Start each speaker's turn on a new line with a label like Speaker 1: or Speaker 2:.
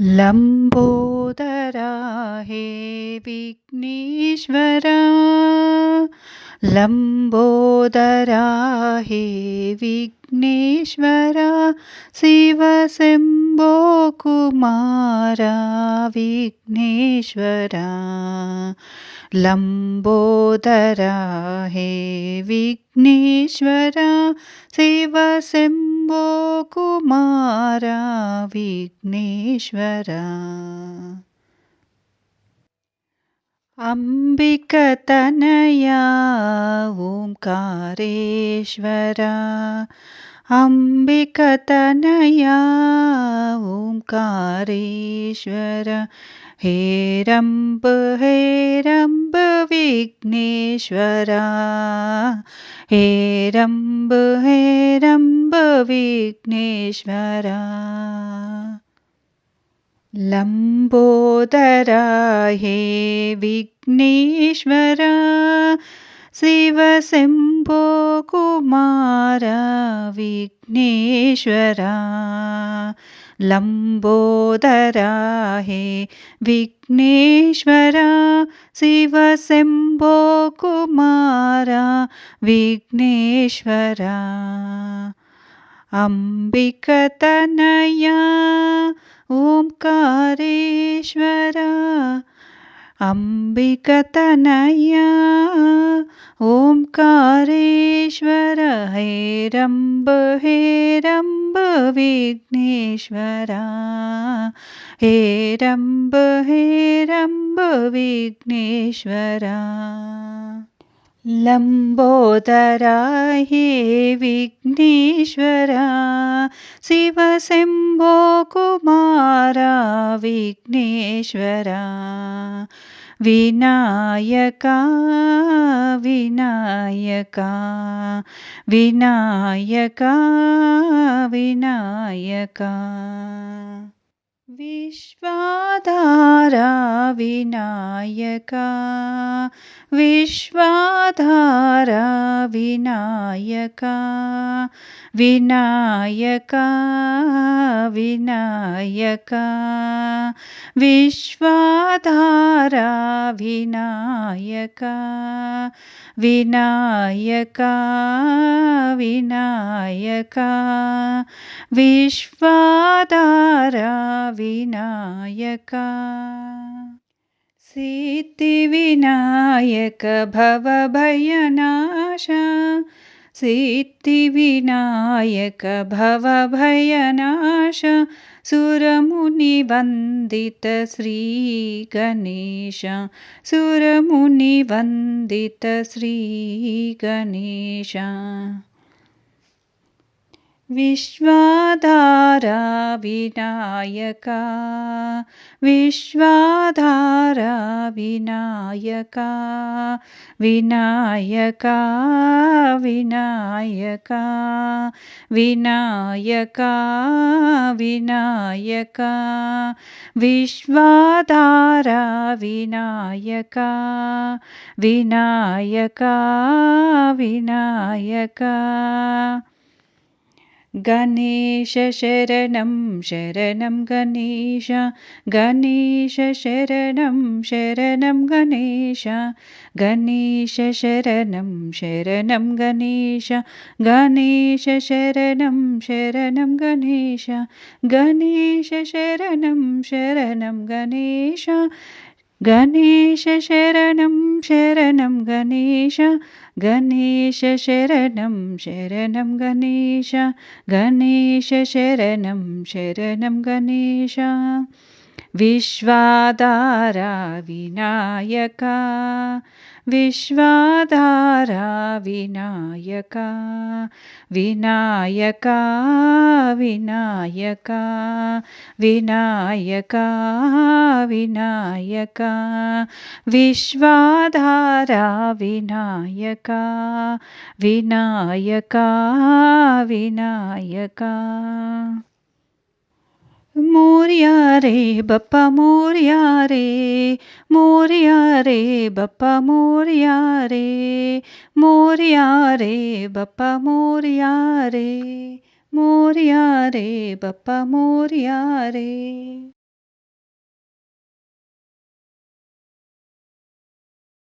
Speaker 1: लंबोदरा हे विघ्नेश्वरा, लंबोदरा हे विघ्नेश्वरा, शिव शंभो कुमारा विघ्नेश्वरा। लंबोदरा हे विघ्नेश्वरा, शिव शंभो कुमारा विघ्नेश्वरा। अंबिकतनया ओंकारेश्वरा, अंबिकतनया ओंकारेश्वरा, हेरंब विघ्नेश्वरा, हेरंब विघ्नेश्वरा। लंबोदरा हे विघ्नेश्वरा, शिव शंभो कुमारा विघ्नेश्वरा। लंबोदरा हे विघ्नेश्वरा, शिव शंभो कुमारा विघ्नेश्वरा। अंबिकतनया ओंकारेश्वरा, अंबिकतनया ओंकारेश्वरा, हेरंब विघ्नेश्वरा, हेरंब विघ्नेश्वरा। लंबोदरा हे विघ्नेश्वरा, शिव शंभो कुमारा विघ्नेश्वरा। विनायका विनायका विनायका विनायका, विश्वाधारा विनायका, विश्वाधारा विनायका, विनायका विनायका, विश्वाधारा विनायका, विनायका विनायका, विश्वाधारा विनायका। सिद्धिविनायक भवभयनाशा, सिद्धिविनायक भवभयनाश, सुरमुनिवन्दित श्रीगणेश, सुरमुनिवन्दित श्रीगणेश। विश्वाधारा विनायका, विश्वाधारा विनायका, विनायका विनायका, विनायका विनायका, विश्वाधारा विनायका, विनायका विनायका। गणेश शरणं शरणं गणेश, गणेश शरणं शरणं गणेश, गणेश शरणं शरणं गणेश, गणेश शरणं शरणं गणेश, गणेश शरणं शरणं गणेश, गणेश शरणं शरणं गणेश, गणेश शरणं शरणं गणेश, गणेश शरणं शरणं गणेश। विश्वाधारा विनायका, विश्वाधारा विनायका, विनायका विनायका, विनायका विनायका, विश्वाधारा विनायका, विनायका विनायका। मोरया रे बप्पा मोरया रे, मोरया रे बप्पा मोरया रे, मोरया रे बप्पा मोरया रे, मोरया रे बप्पा मोरया रे।